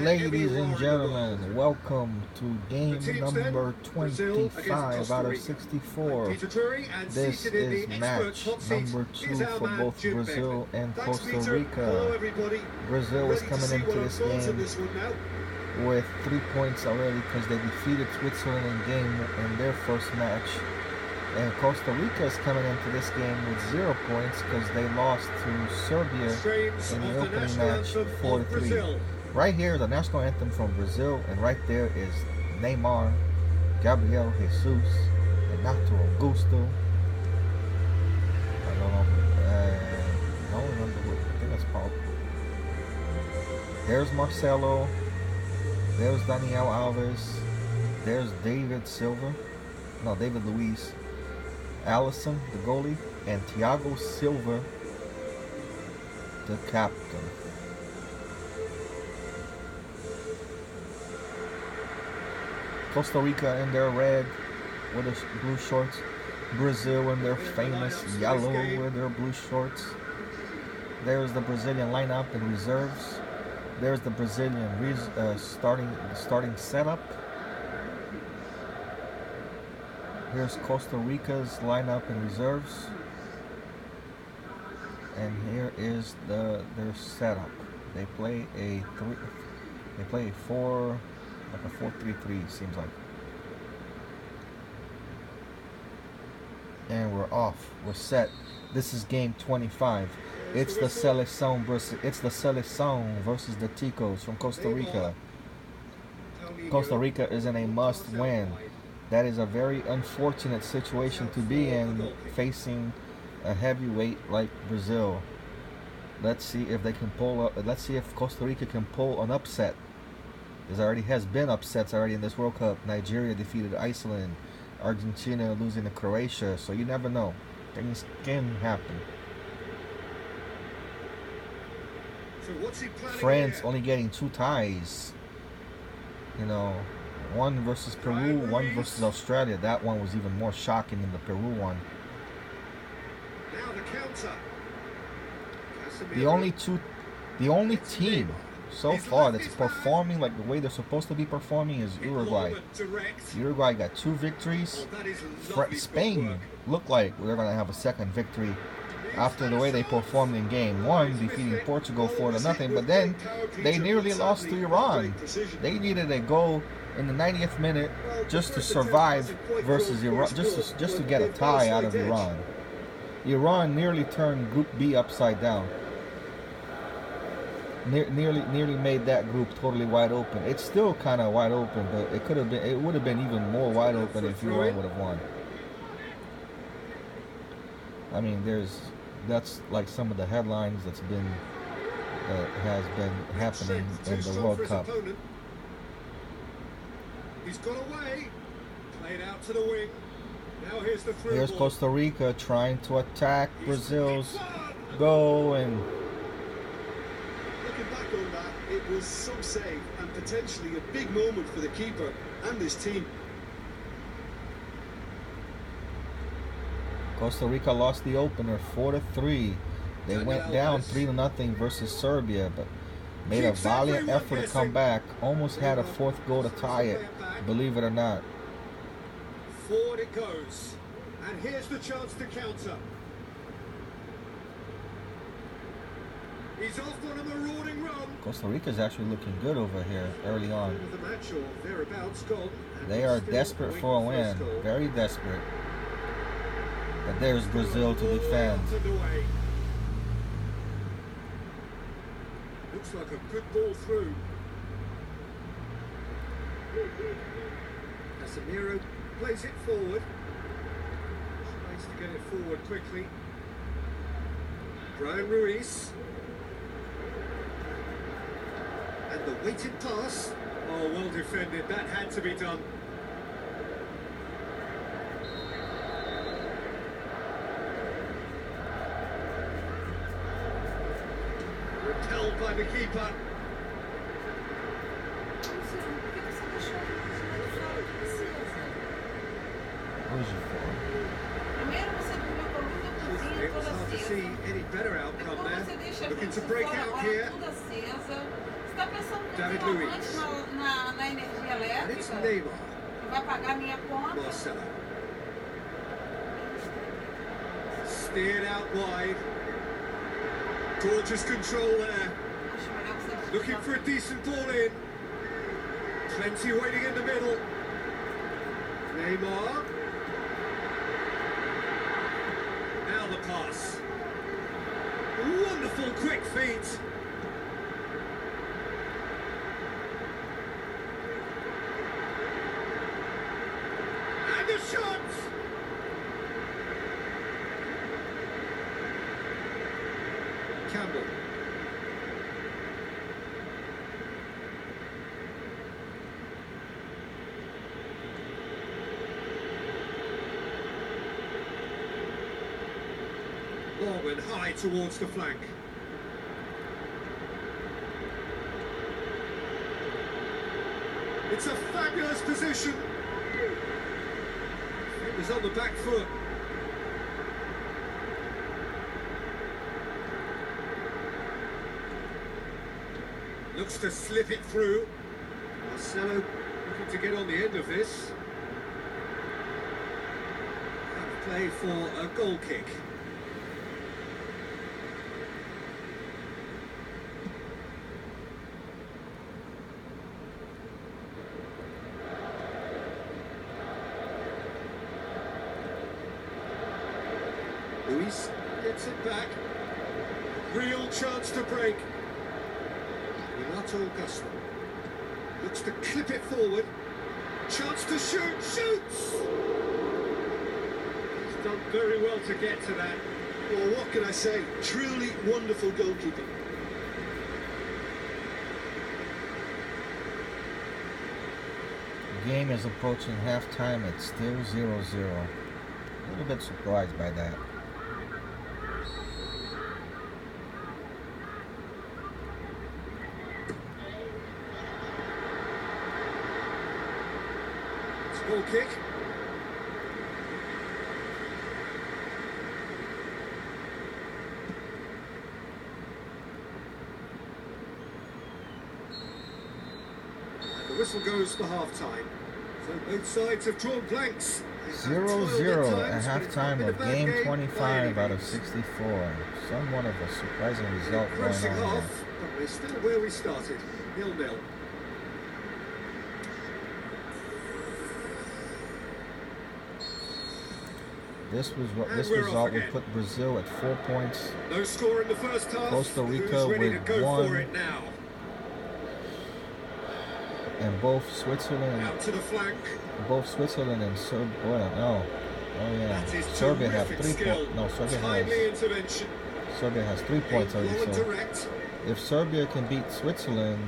Ladies and gentlemen, welcome to game number 25 out of 64. This is match number 2 for both Brazil and Costa Rica. Brazil is coming into this game with 3 points already because they defeated Switzerland in their first match. And Costa Rica is coming into this game with 0 points because they lost to Serbia in the opening match 4-3. Right here is the national anthem from Brazil, and right there is Neymar, Gabriel Jesus, Renato Augusto. I don't remember who. I think that's Paul. There's Marcelo. There's Daniel Alves. There's David Luiz. Alisson, the goalie, and Thiago Silva, the captain. Costa Rica in their red with their blue shorts. Brazil in their famous yellow with their blue shorts. There's the Brazilian lineup and reserves. There's the Brazilian starting setup. Here's Costa Rica's lineup and reserves, and here is their setup. They play a 4-3-3 seems like. And we're off. We're set. This is game 25. It's the Seleção versus the Ticos from Costa Rica. Costa Rica is in a must-win. That is a very unfortunate situation to be in, facing a heavyweight like Brazil. Let's see if they can pull up. Let's see if Costa Rica can pull an upset. There already has been upsets already in this World Cup. Nigeria defeated Iceland, Argentina losing to Croatia. So you never know. Things can happen. France only getting 2 ties. You know, one versus Peru, one versus Australia. That one was even more shocking than the Peru one. Now the counter. The only team so far that's performing like the way they're supposed to be performing is Uruguay. Uruguay got 2 victories. Spain looked like they're going to have a second victory after the way they performed in game 1, defeating Portugal 4-0. But then they nearly lost to Iran. They needed a goal in the 90th minute just to survive versus Iran, just to get a tie out of Iran. Iran nearly turned Group B upside down. Nearly made that group totally wide open. It's still kind of wide open, but it would have been even more wide open if Iran would have won. I mean, that's like some of the headlines has been happening in the World Cup. He's got away. Played out to the wing. Now here's the through. Here's Costa Rica trying to attack Brazil's goal, and looking back on that, it was some save and potentially a big moment for the keeper and his team. Costa Rica lost the opener 4-3. They went down 3-0 versus Serbia, but made a valiant effort to come back. Almost had a 4th goal to tie it, believe it or not. Forward it goes, and here's the chance to counter. He's off on a marauding run. Costa Rica is actually looking good over here early on. The match or thereabouts gone. They are desperate for a win, very desperate. But there's Brazil to defend. Looks like a good ball through. Casemiro plays it forward. Tries to get it forward quickly. Brian Ruiz. And the weighted pass. Oh, well defended. That had to be done. Repelled by the keeper. It's hard to see any better outcome there. Looking to break out here. está pensando que David tem um Luiz. amante na energia And it's elétrica Neymar. que vai pagar minha conta. Marcelo. Steered out wide. Gorgeous control there. Acho melhor você Looking for a decent ball in. Plenty waiting in the middle. Neymar. Now the pass. Wonderful quick feet. And the shot! Campbell. Long and high towards the flank. It's a fabulous position. It was on the back foot. Looks to slip it through. Marcelo looking to get on the end of this. And play for a goal kick. Luis gets it back. Real chance to break. Renato Augusto looks to clip it forward. Chance to shoot. Shoots! He's done very well to get to that. Well, what can I say? Truly wonderful goalkeeping. The game is approaching halftime. It's still 0-0. A little bit surprised by that. Ball kick. And the whistle goes for half-time. So both sides have drawn blanks. 0-0 at halftime of game 25 out of 64. Somewhat of a surprising result going Crossing on here. off, but we're still where we started. 0-0. This result would put Brazil at 4 points. No score in the first half. Costa Rica Who's ready with to go 1. for it now? And both Switzerland and Serbia. Oh yeah, Serbia have 3 points. No, Serbia has 3 points already. So if Serbia can beat Switzerland,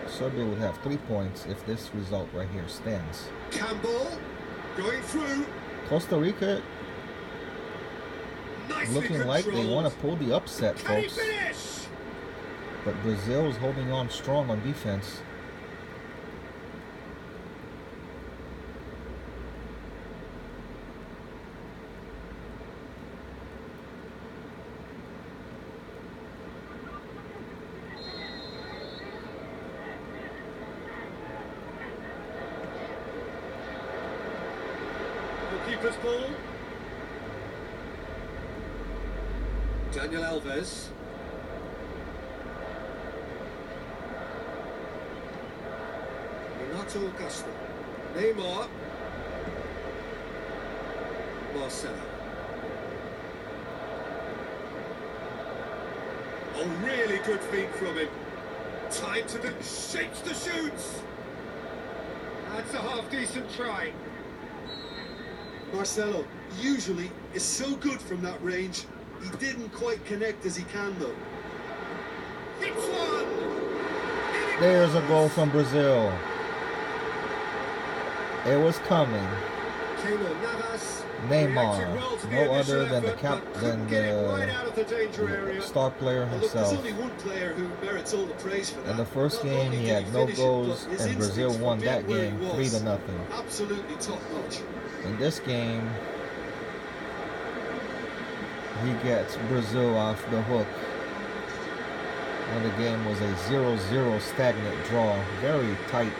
Serbia would have 3 points if this result right here stands. Campbell going through. Costa Rica looking like they want to pull the upset, folks. But Brazil is holding on strong on defense. Keeper's ball. Daniel Alves. Renato Augusto. Neymar. Marcelo. Oh, really good feet from him. Time to the shapes the shoots. That's a half-decent try. Marcelo usually is so good from that range. He didn't quite connect as he can though. Hits one! There's a goal from Brazil. It was coming. Neymar, no other than the star player himself. Look, there's only one player who merits all the praise for that. In the first game, he had no goals, and Brazil won that game 3-0. Absolutely top notch. In this game, he gets Brazil off the hook when the game was a 0-0 stagnant draw. Very tight.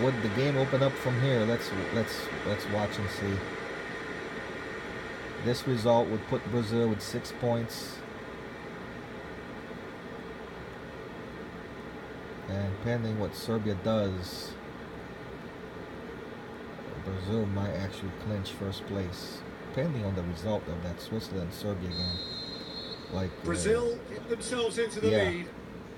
Would the game open up from here? Let's watch and see. This result would put Brazil with 6 points. And pending what Serbia does, Brazil might actually clinch first place. Depending on the result of that Switzerland-Serbia game. Like Brazil get themselves into the lead.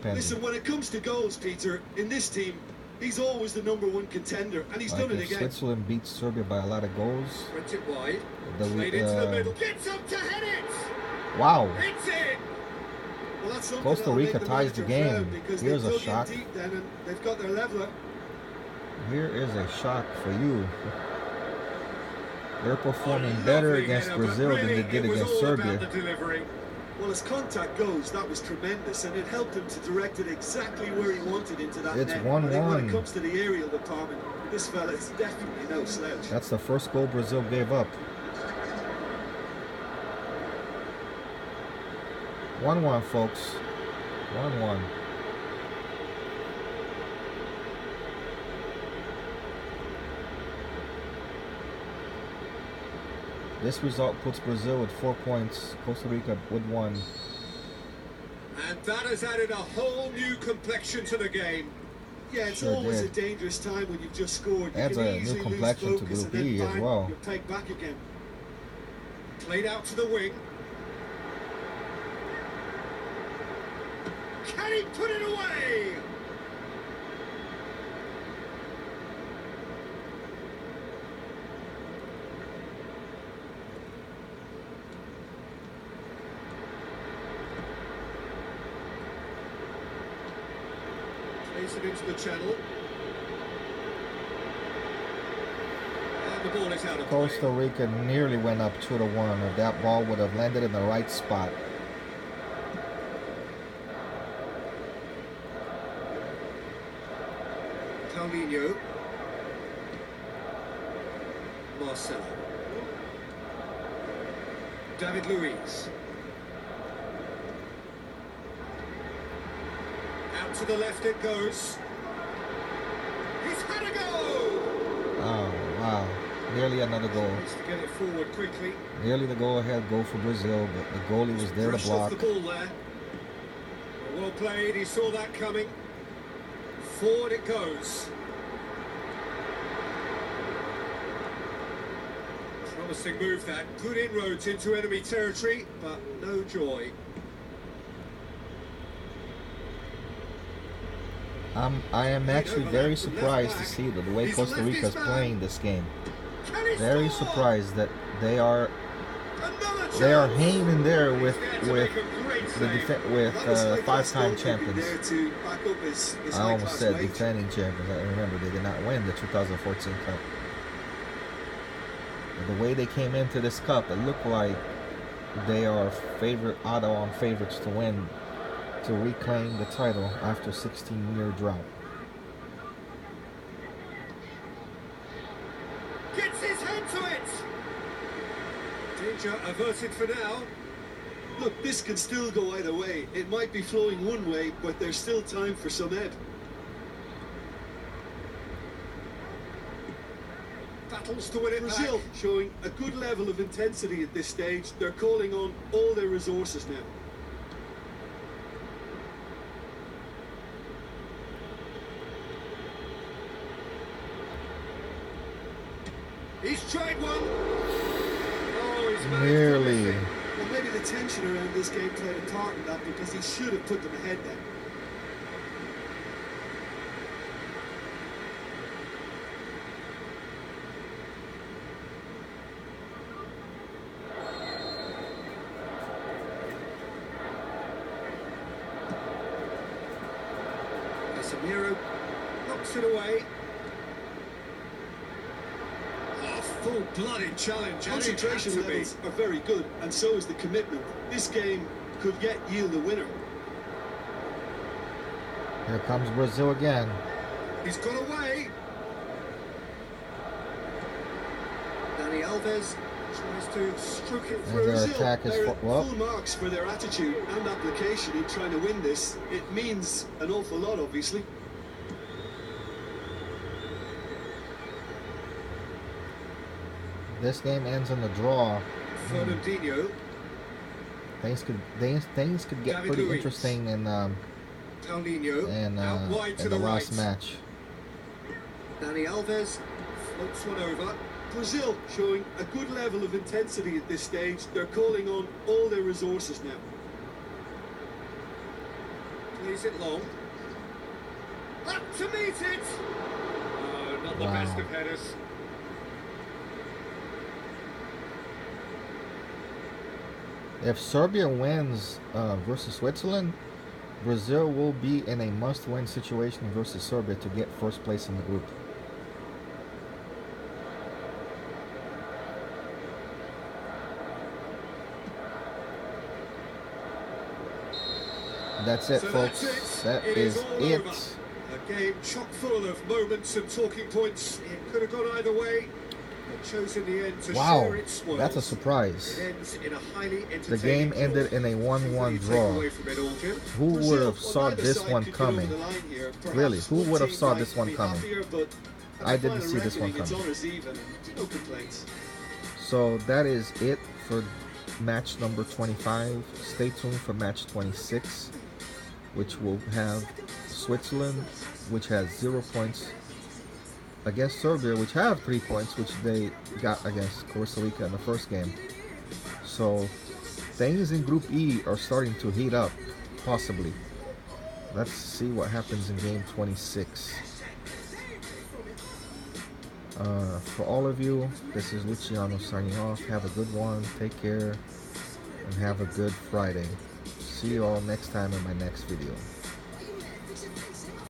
Pending. Listen, when it comes to goals, Peter, in this team, he's always the #1 contender, and he's done it again. Switzerland beats Serbia by a lot of goals. Went it wide. Played into the middle. Gets up to head it. Wow. It's in. Well, that's Costa Rica ties the game. Here's a shock. Deep then, and they've got their leveler. Here is a shock for you. They're performing better against Brazil than they did against Serbia. Well, as contact goes, that was tremendous, and it helped him to direct it exactly where he wanted into that net. It's 1-1. When it comes to the aerial department, this fella is definitely no slouch. That's the first goal Brazil gave up. 1-1, folks. 1-1. This result puts Brazil with 4 points, Costa Rica with 1. And that has added a whole new complexion to the game. Yeah, it's always a dangerous time when you've just scored. Adds a new complexion to Group E as well. You're taken back again. Played out to the wing. Can he put it away? Plays it into the channel. And the ball is out of play. Costa Rica nearly went up 2-1. If that ball would have landed in the right spot. Paulinho. Marcelo. David Luiz. Out to the left it goes. He's had a goal! Oh, wow. Nearly another goal. Needs to get it forward quickly. Nearly the go-ahead goal for Brazil, but the goalie was there to block. Off the ball there. Well played, he saw that coming. Forward it goes. Promising move that. Good inroads into enemy territory, but no joy. I am actually very surprised to see the way Costa Rica is playing this game. Very surprised that they are hanging in there with five-time champions. I almost said defending champions. I remember they did not win the 2014 Cup. The way they came into this cup, it looked like they are odds-on favorites to win, to reclaim the title after a 16-year drought. Gets his head to it. Danger averted for now. Look, this can still go either way. It might be flowing one way, but there's still time for some ebb. Battles to win it Brazil back. showing a good level of intensity at this stage. They're calling on all their resources now. He's tried one. Oh, he's managed Nearly. to miss it. Well, maybe the tension around this game played a part in that, because he should have put them ahead then. Casemiro knocks it away. Oh, full-blooded challenge. Concentration And it had to levels are very good, and so is the commitment. This game could yet yield a winner. Here comes Brazil again. He's got away. Dani Alves Tries to stroke it And through. their attack is They're well. full marks for their attitude and application in trying to win this. It means an awful lot, obviously. This game ends in a draw. Fernandinho. Things could get David pretty Luiz. interesting in Paulinho. Out wide to the the last right. match. Dani Alves floats one over. Brazil showing a good level of intensity at this stage. They're calling on all their resources now. Plays it long. Up to meet it. Oh, not the Wow. best of headers. If Serbia wins versus Switzerland, Brazil will be in a must-win situation versus Serbia to get first place in the group. That's it, So folks. that's it. That It is is all it. over. A game chock full of moments and talking points. It could have gone either way, but chose in the end to Wow, share its spoils. that's a surprise. It ends in a highly entertaining The game ended in a 1-1 draw. Who would have saw this one coming? Really, who would have saw this one coming? I didn't see this one coming. No complaints. So that is it for match number 25. Stay tuned for match 26, which will have Switzerland, which has 0 points, against Serbia, which have 3 points, which they got against Costa Rica in the first game. So things in Group E are starting to heat up, possibly. Let's see what happens in game 26. For all of you, this is Luciano signing off. Have a good one, take care, and have a good Friday. See you all next time in my next video.